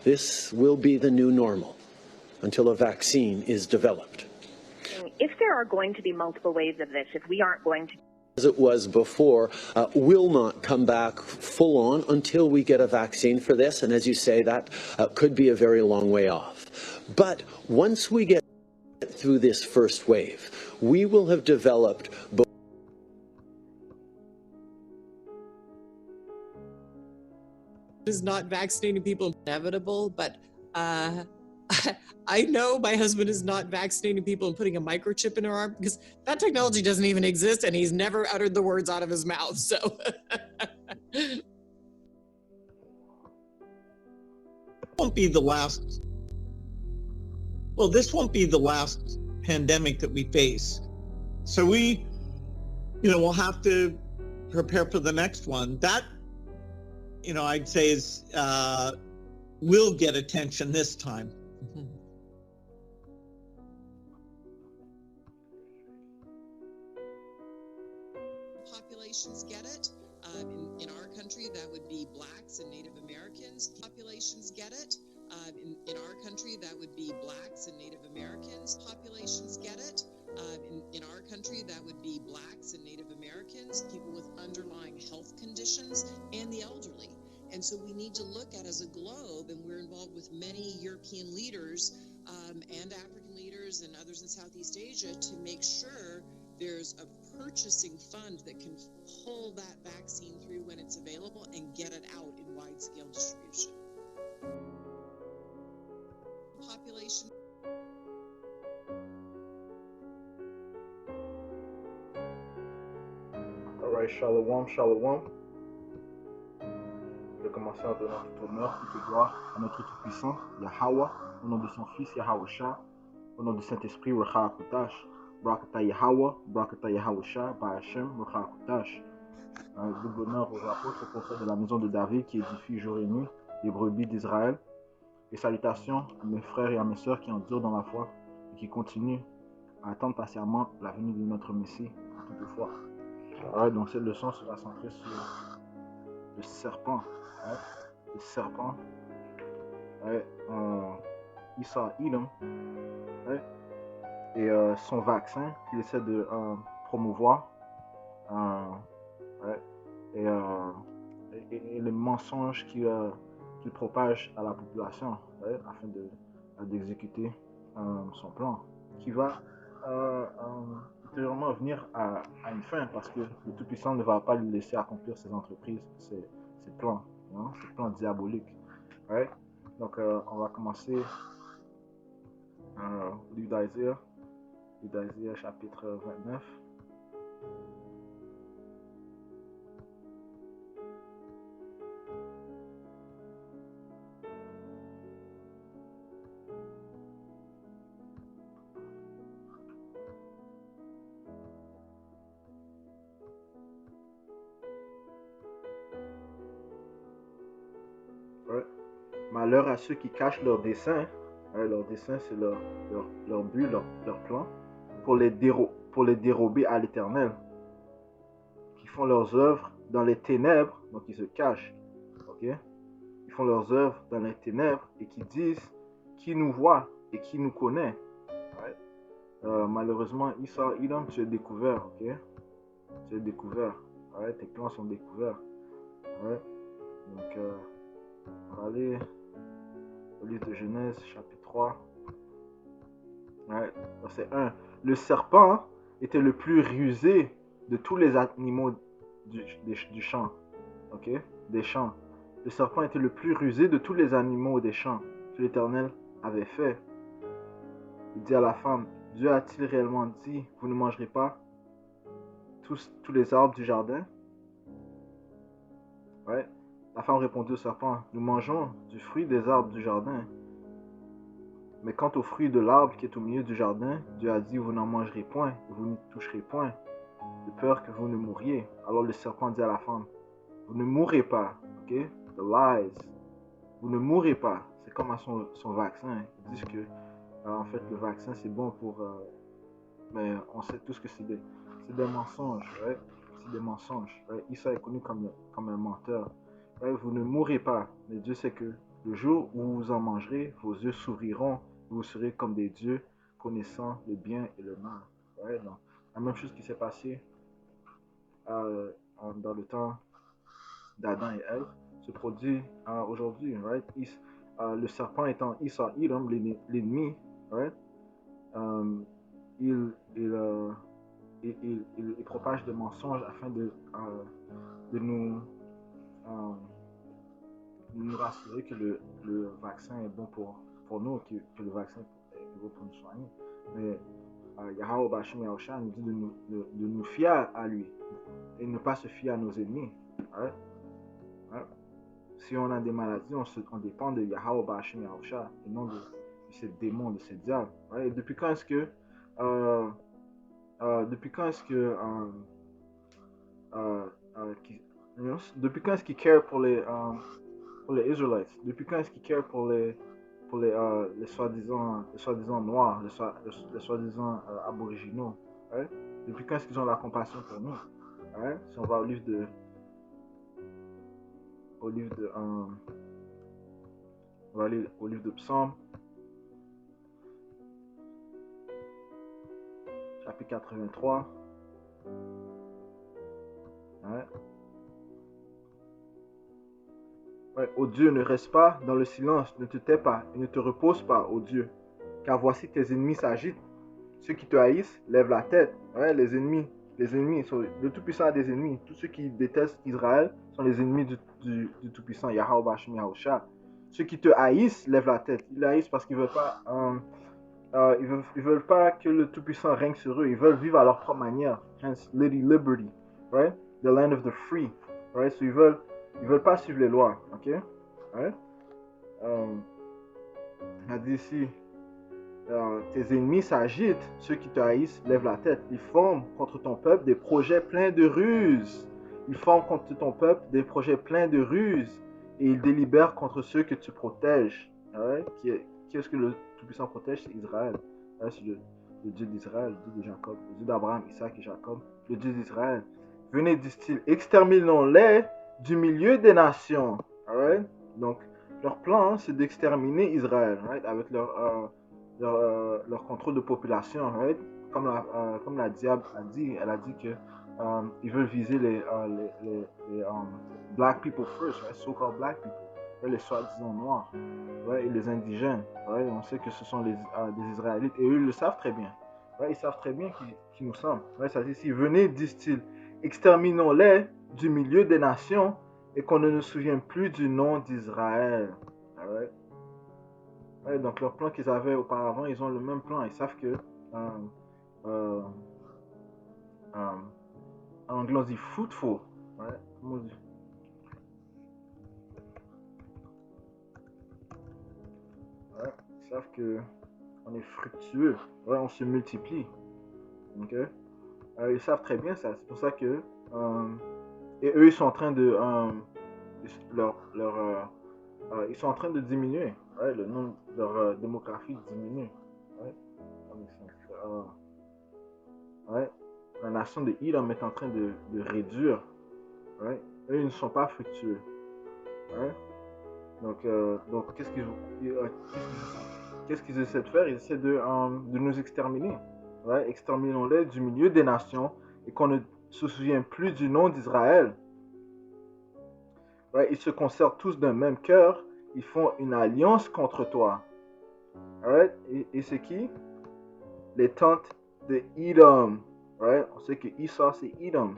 This will be the new normal until a vaccine is developed. If there are going to be multiple waves of this, if we aren't going to, as it was before, will not come back full on until we get a vaccine for this. And as you say, that could be a very long way off. But once we get through this first wave, we will have developed both is not vaccinating people inevitable, but I know my husband is not vaccinating people and putting a microchip in her arm because that technology doesn't even exist and he's never uttered the words out of his mouth. So won't be the last. Well, this won't be the last pandemic that we face. So we, we'll have to prepare for the next one. That, I'd say is will get attention this time. Populations get it. In our country, that would be Blacks and Native Americans. Populations get it. In our country, that would be Blacks and Native Americans. Populations get it. In our country, that would be Blacks and Native Americans, people with underlying health conditions, and the elderly. And so we need to look at as a globe, and we're involved with many European leaders and African leaders and others in Southeast Asia to make sure there's a purchasing fund that can pull that vaccine through when it's available and get it out in wide-scale distribution. Population. All right, shalom, shalom. Je vais commencer en donnant tout honneur, toute gloire à notre Tout-Puissant, Yahweh, au nom de son Fils Yahweh, au nom du Saint-Esprit, Rachakutash, Brakata Yahweh, Brakata Yahweh, Bahashem, Rachakutash. Double honneur aux apôtres, aux prophètes de la maison de David qui édifient jour et nuit les brebis d'Israël. Et salutations à mes frères et à mes sœurs qui endurent dans la foi et qui continuent à attendre patiemment la venue de notre Messie en toute foi. Alright, donc cette leçon sera centrée sur le serpent. Le serpent. Issa Edom. Et son vaccin qu'il essaie de promouvoir. Et les mensonges qu'il propage à la population afin d'exécuter son plan qui va ultérieurement venir à une fin parce que le Tout-Puissant ne va pas lui laisser accomplir ses entreprises, ses plans, ses plans diaboliques. Donc on va commencer au livre d'Isaiah chapitre 29. Malheur à ceux qui cachent leurs desseins. Leur dessein, c'est leur but, leur plan, pour les dérober à l'Éternel. Qui font leurs œuvres dans les ténèbres, donc ils se cachent. Ils font leurs œuvres dans les ténèbres et qui disent qui nous voit et qui nous connaît. Malheureusement, Issa Edom, tu es découvert. Tu es découvert. Tes plans sont découverts. Donc, on va aller au livre de Genèse, chapitre 3. Verset 1. Le serpent était le plus rusé de tous les animaux du champ. Des champs. Le serpent était le plus rusé de tous les animaux des champs que l'Éternel avait fait. Il dit à la femme, Dieu a-t-il réellement dit, vous ne mangerez pas tous les arbres du jardin? La femme répondit au serpent, nous mangeons du fruit des arbres du jardin. Mais quant au fruit de l'arbre qui est au milieu du jardin, Dieu a dit, vous n'en mangerez point, vous n'y toucherez point, de peur que vous ne mouriez. Alors le serpent dit à la femme, vous ne mourrez pas, The lies. Vous ne mourrez pas. C'est comme à son vaccin. Ils disent que, en fait, le vaccin, c'est bon pour... mais on sait tous que c'est des mensonges, C'est des mensonges. Issa est connu comme un menteur. Vous ne mourrez pas, mais Dieu sait que Le jour où vous en mangerez, vos yeux s'ouvriront, vous serez comme des dieux, connaissant le bien et le mal. Ouais, donc, la même chose qui s'est passée dans le temps d'Adam et Ève se produit aujourd'hui. Right? Le serpent étant Esau, Edom, l'ennemi, right? Um, il, il, euh, il propage des mensonges afin de euh, nous rassurer que le vaccin est bon pour nous, que le vaccin est bon pour nous soigner. Mais Yahweh Bashim Yahusha nous dit de nous fier à lui et ne pas se fier à nos ennemis. Right? Right? Si on a des maladies, on dépend de Yahweh Bashim Yahusha et non de ces démons, de ces diables. Right? Et depuis quand est-ce que depuis quand est-ce qu'il care pour les Israelites? Depuis quand est-ce qu'il care pour les soi-disant noirs, les soi-disant aboriginaux? Right? Depuis quand est-ce qu'ils ont la compassion pour nous? Right? Si on va au livre de on va aller au livre de Psaume, chapitre 83. Ouais. Ouais. Ô Dieu, ne reste pas dans le silence, ne te tais pas et ne te repose pas, ô Dieu, car voici tes ennemis s'agitent. Ceux qui te haïssent lèvent la tête. Ouais, les ennemis, le Tout-Puissant a des ennemis. Tous ceux qui détestent Israël sont les ennemis du Tout-Puissant, Yahweh Bashim Yahusha. Ceux qui te haïssent lèvent la tête. Ils haïssent parce qu'ils veulent pas, ils veulent pas que le Tout-Puissant règne sur eux. Ils veulent vivre à leur propre manière. Hence, Lady Liberty, right? The land of the free, right? So ils veulent pas suivre les lois, ok? Right? On a dit ici, tes ennemis s'agitent, ceux qui te haïssent lèvent la tête. Ils forment contre ton peuple des projets pleins de ruses. Ils forment contre ton peuple des projets pleins de ruses. Et ils délibèrent contre ceux que tu protèges. Right? Qui est-ce que le Tout-Puissant protège? C'est Israël. Right? C'est le Dieu d'Israël, le Dieu de Jacob, le Dieu d'Abraham, Isaac et Jacob, le Dieu d'Israël. Venez, disent-ils, exterminons-les du milieu des nations. Right? Donc, leur plan, c'est d'exterminer Israël, right? Avec leur contrôle de population, right? Comme la diable a dit, elle a dit que ils veulent viser les black people first, right? So-called black people, right? Les soi-disant noirs, right? Et les indigènes, right? On sait que ce sont des Israélites et eux ils le savent très bien, right? Ils savent très bien qui nous sommes, right? Ça dit ici, venez, disent-ils, exterminons-les du milieu des nations et qu'on ne nous souvienne plus du nom d'Israël, right? Ouais, donc leur plan qu'ils avaient auparavant, ils ont le même plan. Ils savent que en anglais on dit fruitful. Ouais, comment on dit? Ouais, ils savent que on est fructueux. Ouais, on se multiplie. Ok? Ils savent très bien ça. C'est pour ça que et eux ils sont en train de ils sont en train de diminuer. Ouais, le nombre de leur démographie diminue. Ouais. Ouais. La nation de Edom est en train de réduire. Ouais. Eux, ils ne sont pas fructueux. Ouais. Donc qu'est-ce qu'ils essaient de faire? Ils essaient de nous exterminer. Ouais. Exterminons-les du milieu des nations et qu'on ne se souvienne plus du nom d'Israël. Ouais. Ils se conservent tous d'un même cœur. Ils font une alliance contre toi. Right? Et c'est qui? Les tentes de Edom. Right? On sait que Esau c'est Edom.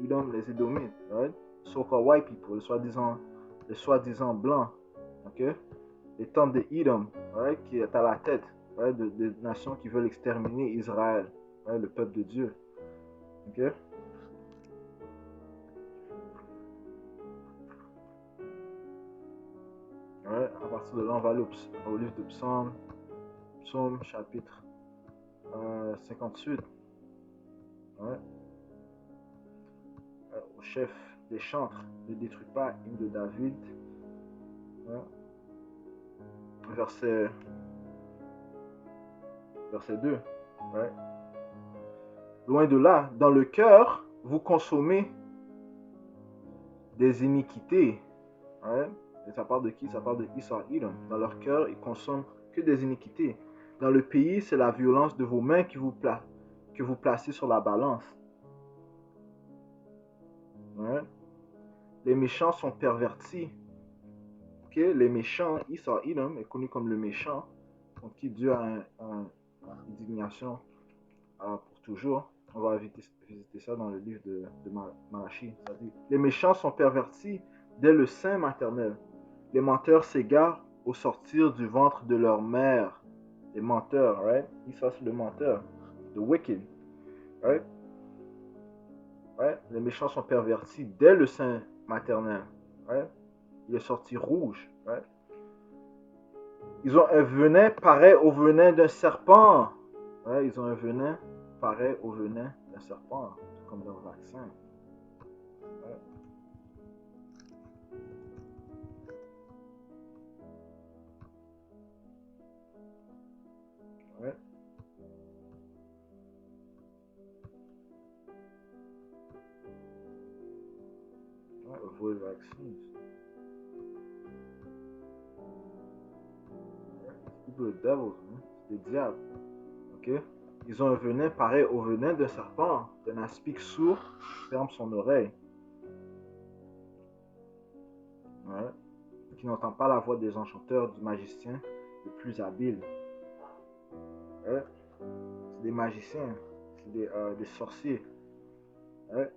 Edom, les Édomites. Right? So-called white people, les soi-disant blancs. Ok? Les tentes de Edom. Right? Qui est à la tête. Right? Des nations qui veulent exterminer Israël. Right? Le peuple de Dieu. Ok? Ouais, à partir de là, on va aller au livre de Psaume chapitre 58. Ouais. Au chef des chantres, ne détruis pas, hymne de David. Ouais. Verset 2. Ouais. Loin de là, dans le cœur, vous consommez des iniquités. Ouais. Et ça parle de qui? Ça parle de Esau et Edom. Dans leur cœur, ils consomment que des iniquités. Dans le pays, c'est la violence de vos mains que vous placez sur la balance. Ouais. Les méchants sont pervertis. Okay? Les méchants, Esau et Edom est connu comme le méchant, contre qui Dieu a une indignation pour toujours. On va visiter ça dans le livre de Malachie. Ça dit, les méchants sont pervertis dès le sein maternel. Les menteurs s'égarent au sortir du ventre de leur mère. Les menteurs, right? Esau, c'est le menteur. The wicked, right? Right? Les méchants sont pervertis dès le sein maternel. Right? Il est sorti rouge. Right? Ils ont un venin pareil au venin d'un serpent. Right? Ils ont un venin pareil au venin d'un serpent, comme leur vaccin. Right? Right? Right? Avoid vaccines. People are devils, man. C'est des diables. Ok? Ils ont un venin pareil au venin d'un serpent, d'un aspic sourd ferme son oreille. Ouais. Qui n'entend pas la voix des enchanteurs, du magicien le plus habile. Ouais. C'est des magiciens, c'est des sorciers. Ouais.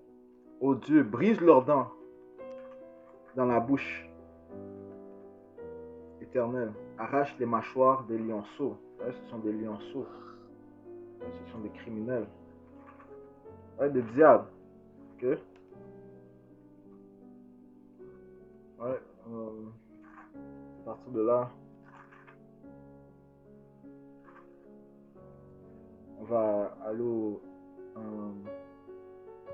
Oh Dieu, brise leurs dents dans la bouche éternelle. Arrache les mâchoires des lionceaux. Ouais, ce sont des lionceaux. Ouais, ce sont des criminels. Ouais, des diables. Ok? Ouais. À partir de là, on va aller au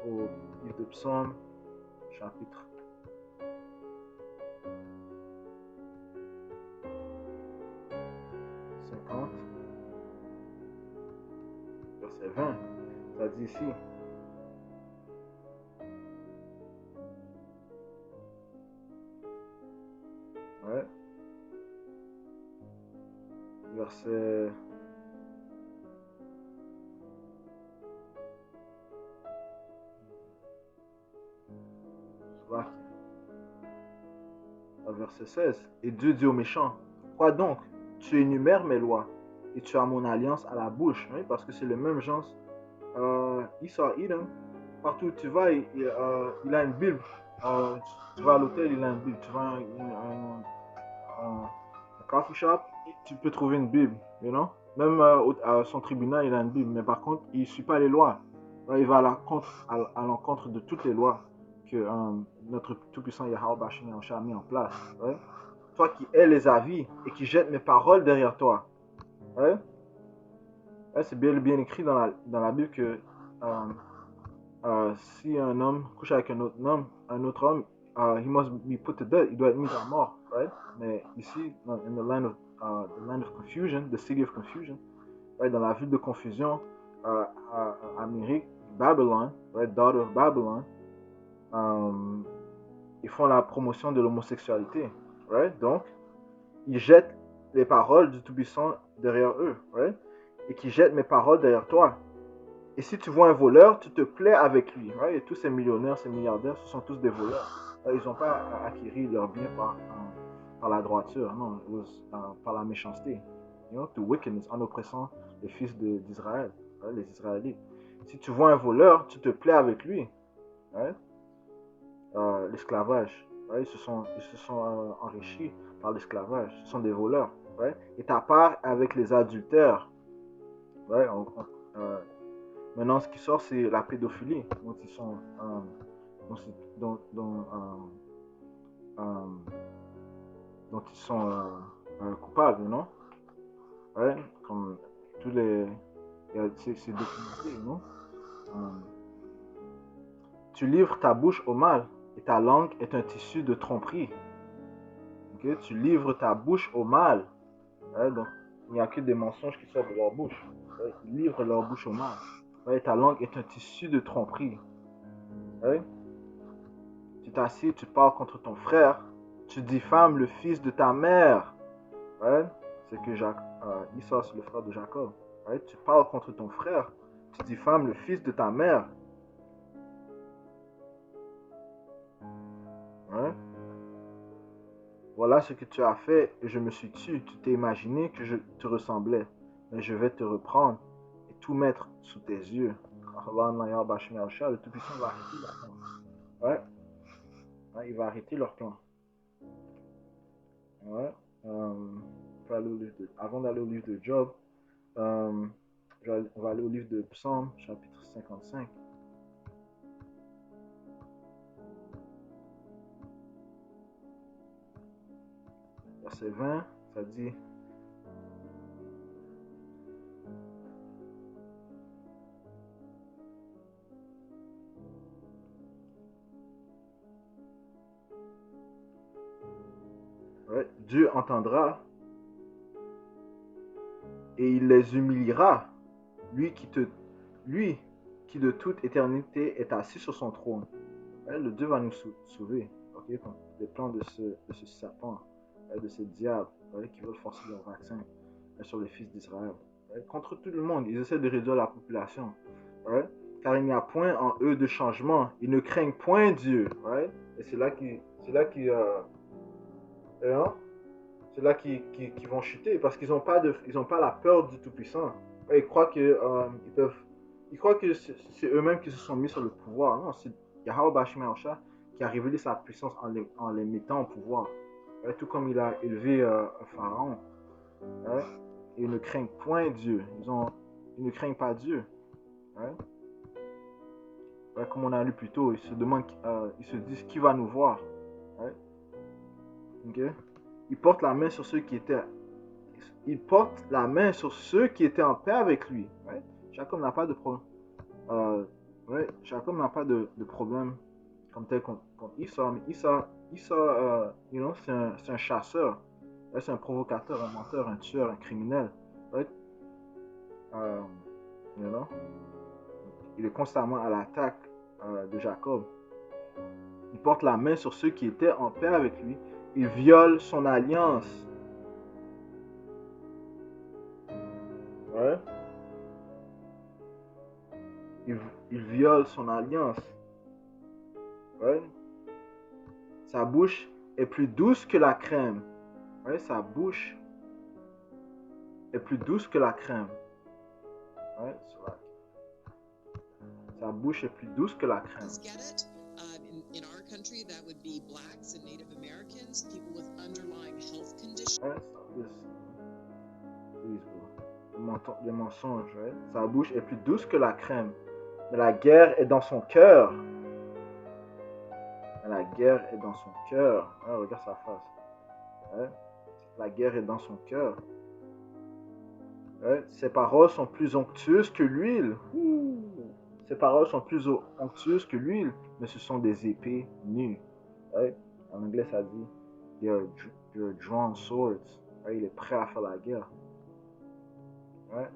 livre de Psaume, chapitre 50, verset 20. Ça dit ici. Ouais. Verset 16. Et Dieu dit aux méchants, quoi donc? Tu énumères mes lois et tu as mon alliance à la bouche. Oui, parce que c'est le même genre. Esau, Edom, partout où tu vas, il a une Bible. Tu vas à l'hôtel, il a une Bible. Tu vas à un coffee shop, tu peux trouver une Bible. You know? Même à son tribunal, il a une Bible. Mais par contre, il ne suit pas les lois. Il va à l'encontre de toutes les lois que notre tout-puissant Yahweh Bashim a mis en place. Ouais? Toi qui hais les avis et qui jettes mes paroles derrière toi. Ouais? Ouais, c'est bien écrit dans la Bible que si un homme couche avec un autre homme, he must be put to death. Il doit être mis à mort. Right? Mais ici, in the land of confusion, the city of confusion, right? Dans la ville de confusion, Amérique, Babylon, right? Daughter of Babylon, ils font la promotion de l'homosexualité. Right? Donc, ils jettent les paroles du Tout-Puissant derrière eux. Right? Et qui jettent mes paroles derrière toi. Et si tu vois un voleur, tu te plais avec lui. Right? Et tous ces millionnaires, ces milliardaires, ce sont tous des voleurs. Ils n'ont pas acquis leur bien par la droiture, non, par la méchanceté. You know, to wickedness, en oppressant les fils d'Israël, right? Les Israélites. Si tu vois un voleur, tu te plais avec lui. Right? L'esclavage. Right? Ils se sont enrichis par l'esclavage. Ce sont des voleurs. Right? Et ta part avec les adultères. Right? Maintenant, ce qui sort, c'est la pédophilie dont ils sont dont ils sont coupables, non? Ouais, comme tous les... C'est documenté, non? Tu livres ta bouche au mal et ta langue est un tissu de tromperie. Okay? Tu livres ta bouche au mal. Ouais, donc, il n'y a que des mensonges qui sortent de leur bouche. Ouais, ils livrent leur bouche au mal. Ouais, ta langue est un tissu de tromperie. Ouais? Tu t'assieds, tu parles contre ton frère. Tu diffames le fils de ta mère. Right? C'est que Esau, c'est le frère de Jacob. Right? Tu parles contre ton frère. Tu diffames le fils de ta mère. Right? Voilà ce que tu as fait et je me suis tué. Tu t'es imaginé que je te ressemblais. Mais je vais te reprendre et tout mettre sous tes yeux. Le Tout-Puissant va arrêter leur plan. Ouais. Ouais, il va arrêter leur plan. Ouais. Avant d'aller au livre de Job, on va aller au livre de Psaume, chapitre 55. Verset 20, ça dit: ouais, Dieu entendra et il les humiliera, lui qui de toute éternité est assis sur son trône. Ouais, le Dieu va nous sauver, okay, des plans de ce serpent, ouais, de ce diable, ouais, qui veulent forcer leur vaccin, ouais, sur les fils d'Israël. Ouais, contre tout le monde, ils essaient de réduire la population. Ouais, car il n'y a point en eux de changement, ils ne craignent point Dieu. Ouais, et c'est là qu'ils vont chuter parce qu'ils n'ont pas la peur du Tout-Puissant. Ouais, ils croient que c'est eux-mêmes qui se sont mis sur le pouvoir. Non, c'est Yahweh Bashim Yahushua qui a révélé sa puissance en les mettant au pouvoir. Ouais, tout comme il a élevé un pharaon. Ouais, et ils ne craignent point Dieu. Ils ne craignent pas Dieu. Ouais. Ouais, comme on a lu plus tôt, ils se disent qui va nous voir. Ouais. Okay. Il porte la main sur ceux qui étaient en paix avec lui. Ouais. Jacob n'a pas de problème. Jacob n'a pas de problème comme tel contre Esau, mais Esau, c'est un chasseur. Ouais, c'est un provocateur, un menteur, un tueur, un criminel. Ouais. Il est constamment à l'attaque de Jacob. Il porte la main sur ceux qui étaient en paix avec lui. Il viole son alliance. Ouais. Il viole son alliance. Ouais. Sa bouche est plus douce que la crème. Ouais, sa bouche est plus douce que la crème. Ouais, sa bouche est plus douce que la crème. Get it? In our country, that would be blacks and Native Americans, people with underlying health conditions. Ouais, les mensonges, ouais. Sa bouche est plus douce que la crème. Mais la guerre est dans son cœur. La guerre est dans son cœur. Ouais, regarde sa face. Ouais. La guerre est dans son cœur. Ouais. Ses paroles sont plus onctueuses que l'huile. Ses paroles sont plus onctueuses que l'huile, mais ce sont des épées nues. Ouais. En anglais, ça dit they're drawn swords. Ouais. Il est prêt à faire la guerre. Ouais.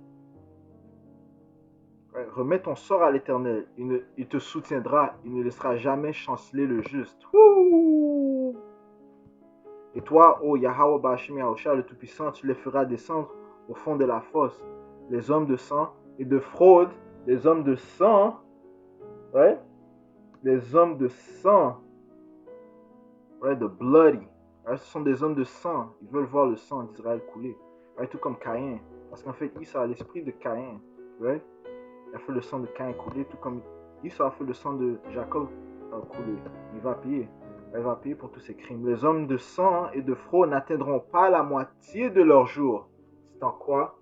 Ouais. Remets ton sort à l'Éternel. Il te soutiendra. Il ne laissera jamais chanceler le juste. Et toi, ô Yahweh Bashim Yahushua, le Tout-Puissant, tu les feras descendre au fond de la fosse. Les hommes de sang et de fraude, les hommes de sang, ouais, les hommes de sang, ouais, the bloody, ouais, ce sont des hommes de sang. Ils veulent voir le sang d'Israël couler, ouais, tout comme Caïn, parce qu'en fait, Esau a l'esprit de Caïn, ouais. Il a fait le sang de Caïn couler, tout comme Esau a fait le sang de Jacob couler. Il va payer. Elle va payer pour tous ses crimes. Les hommes de sang et de fraude n'atteindront pas la moitié de leur jour. C'est en quoi?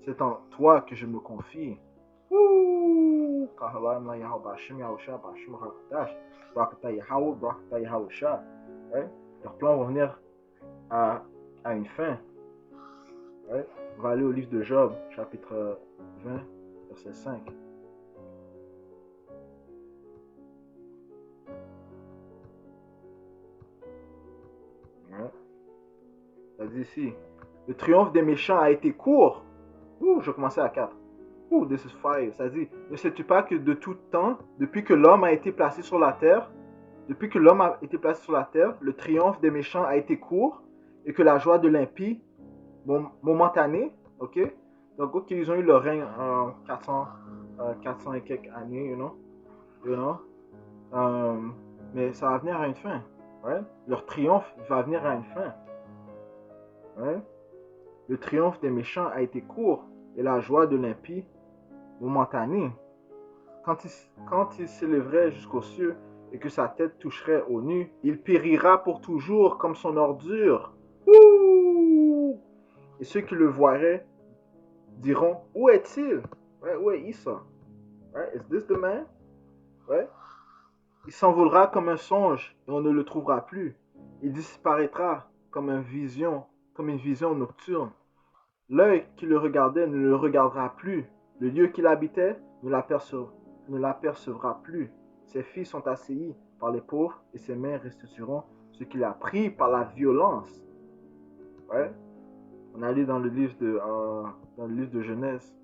C'est en toi que je me confie. Leurs plans vont venir à une fin. Ouais. On va aller au livre de Job, chapitre 20, verset 5. Ça dit ici, le triomphe des méchants a été court. Je commençais à 4. This is fire. Ça dit, ne sais-tu pas que de tout temps, depuis que l'homme a été placé sur la terre, Depuis que l'homme a été placé sur la terre, le triomphe des méchants a été court et que la joie de l'impie momentanée, ok? Donc, ok, ils ont eu leur règne en 400 et quelques années, you know? Mais ça va venir à une fin, ouais? Leur triomphe va venir à une fin, ouais? Le triomphe des méchants a été court et la joie de l'impie momentanée. Quand il s'élèverait jusqu'aux cieux et que sa tête toucherait aux nues, il périra pour toujours comme son ordure. Ouh! Et ceux qui le voiraient diront, où est-il? Ouais, où est Issa? Ouais, is this the man? Ouais. Il s'envolera comme un songe et on ne le trouvera plus. Il disparaîtra comme une vision nocturne. L'œil qui le regardait ne le regardera plus. Le lieu qu'il habitait ne l'apercevra plus. Ses filles sont assaillies par les pauvres et ses mains restitueront ce qu'il a pris par la violence. Ouais. On a lu dans le livre de Genèse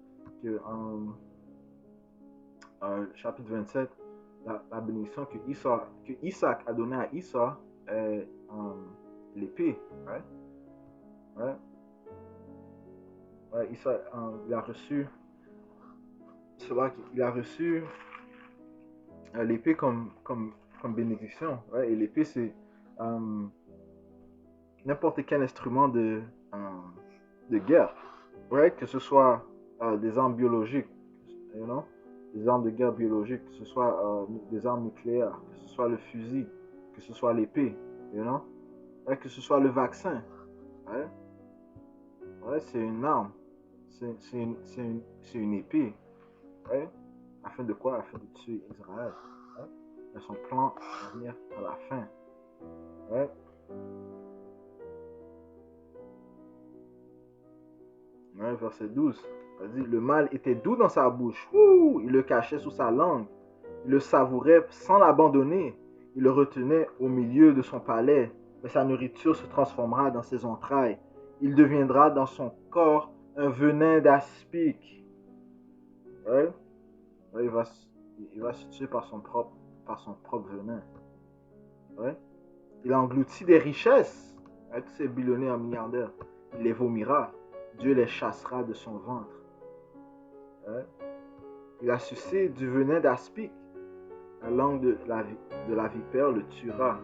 que chapitre 27, la bénédiction que Isaac a donnée à Issa est l'épée. Ouais. Ouais. Ouais, Issa, il a reçu l'épée comme bénédiction. Ouais, et l'épée, c'est n'importe quel instrument de guerre. Ouais, que ce soit des armes biologiques, des armes de guerre biologiques, que ce soit des armes nucléaires, que ce soit le fusil, que ce soit l'épée, ouais, que ce soit le vaccin. Ouais, ouais, c'est une arme. C'est une épée. Ouais. Afin de quoi? Afin de tuer Israël. Ouais. Et son plan va venir à la fin. Ouais. Ouais, verset 12. Vas-y, le mal était doux dans sa bouche. Ouh, il le cachait sous sa langue. Il le savourait sans l'abandonner. Il le retenait au milieu de son palais. Mais sa nourriture se transformera dans ses entrailles. Il deviendra dans son corps un venin d'aspic. Ouais. Ouais, il va se tuer par son propre venin. Ouais. Il a englouti des richesses. Ouais, tous ces billionnaires milliardaires. Il les vomira. Dieu les chassera de son ventre. Ouais. Il a sucé du venin d'aspic. La langue de la vipère le tuera.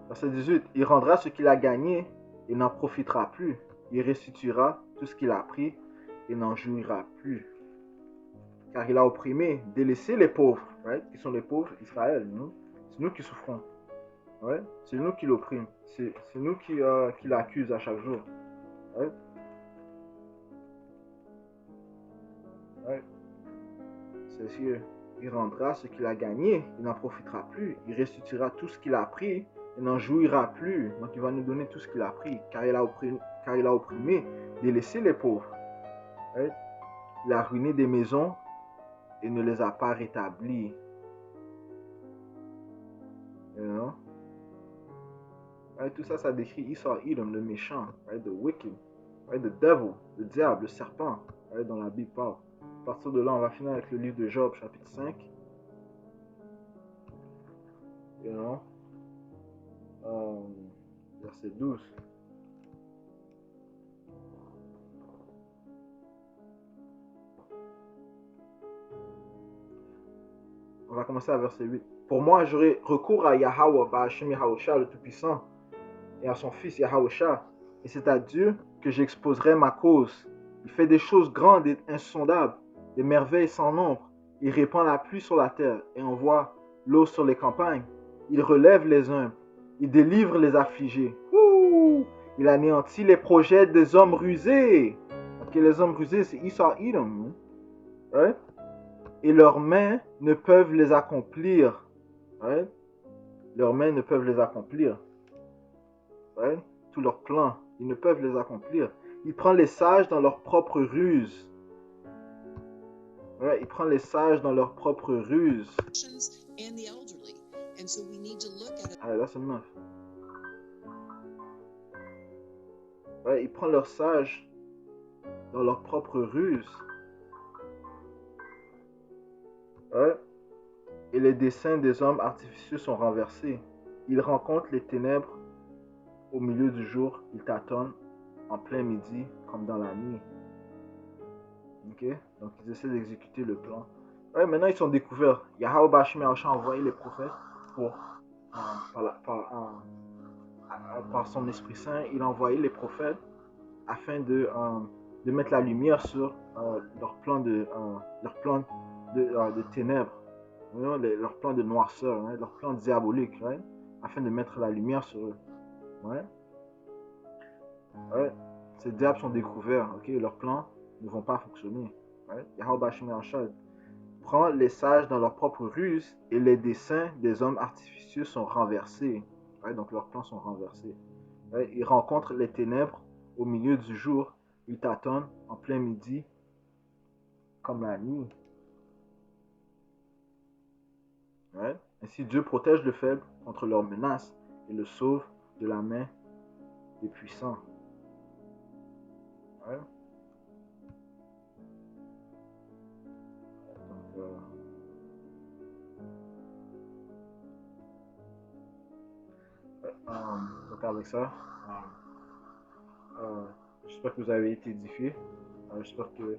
Verset 18. Il rendra ce qu'il a gagné et n'en profitera plus. Il restituera tout ce qu'il a pris et n'en jouira plus. Car il a opprimé, délaissé les pauvres. Right? Qui sont les pauvres? Israël. C'est nous qui souffrons. Ouais? C'est nous qui l'opprime. C'est nous qui l'accuse à chaque jour. Ouais? Ouais. C'est sûr. Il rendra ce qu'il a gagné, il n'en profitera plus. Il restituera tout ce qu'il a pris et n'en jouira plus. Donc il va nous donner tout ce qu'il a pris, car il a opprimé, délaissé les pauvres. Ouais? Il a ruiné des maisons et ne les a pas rétablies. Ouais, tout ça, ça décrit Esau, Edom, le méchant, right? The wicked, right? The devil, le diable, le serpent, right? Dans la Bible parle. À partir de là, on va finir avec le livre de Job, chapitre 5. Verset 12. On va commencer à verset 8. Pour moi, j'aurai recours à Yahweh, Ba'ashem Yahawashah, le Tout-Puissant, et à son fils Yahawashah. Et c'est à Dieu que j'exposerai ma cause. Il fait des choses grandes et insondables, des merveilles sans nombre. Il répand la pluie sur la terre et envoie l'eau sur les campagnes. Il relève les humbles. Il délivre les affligés. Ouh! Il anéantit les projets des hommes rusés. Ok, les hommes rusés, c'est Esau, Edom. Right? Et leurs mains ne peuvent les accomplir. Right? Leurs mains ne peuvent les accomplir. Right? Tous leurs plans, ils ne peuvent les accomplir. Il prend les sages dans leur propre ruse. Right? Il prend les sages dans leur propre ruse. Allez, that's enough. Right? Il prend leurs sages dans leur propre ruse. Ouais. Et les desseins des hommes artificieux sont renversés. Ils rencontrent les ténèbres au milieu du jour, ils tâtonnent en plein midi comme dans la nuit. Ok? Donc ils essaient d'exécuter le plan. Ouais, maintenant ils sont découverts. Yahweh Bashim Yahushua a envoyé les prophètes pour, par son Esprit Saint, il a envoyé les prophètes afin de mettre la lumière sur leur plan de ténèbres, leur plan de noirceur, hein, leur plan diabolique, right? Afin de mettre la lumière sur eux. Ouais? Ouais? Ces diables sont découverts, ok? Leurs plans ne vont pas fonctionner. Ouais? Yahweh Bashim Yahushua prend les sages dans leur propre ruse et les desseins des hommes artificieux sont renversés. Ouais? Donc leurs plans sont renversés. Ouais? Ils rencontrent les ténèbres au milieu du jour, ils tâtonnent en plein midi comme la nuit. Ouais? Ainsi Dieu protège le faible contre leurs menaces et le sauve de la main des puissants. Ouais? Donc avec ça, j'espère que vous avez été édifiés. J'espère que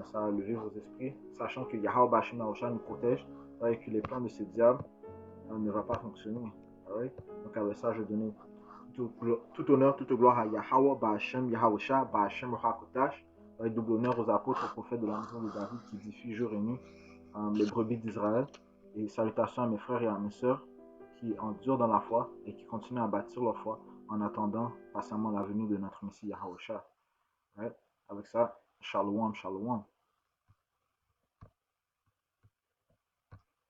ça a levé vos esprits, sachant que Yahweh Bashim Yahushua nous protège et que les plans de ces diables ne vont pas fonctionner. Right? Donc avec ça, je donne tout honneur, toute gloire à Yahweh Bashim Yahushua, Bashim Rakotash, double honneur aux apôtres, aux prophètes de la maison de David qui diffusent jour et nuit les brebis d'Israël. Et salutations à mes frères et à mes sœurs qui endurent dans la foi et qui continuent à bâtir leur foi en attendant patiemment la venue de notre Messie Yahushua. Ouais? Avec ça, shalom, shalom.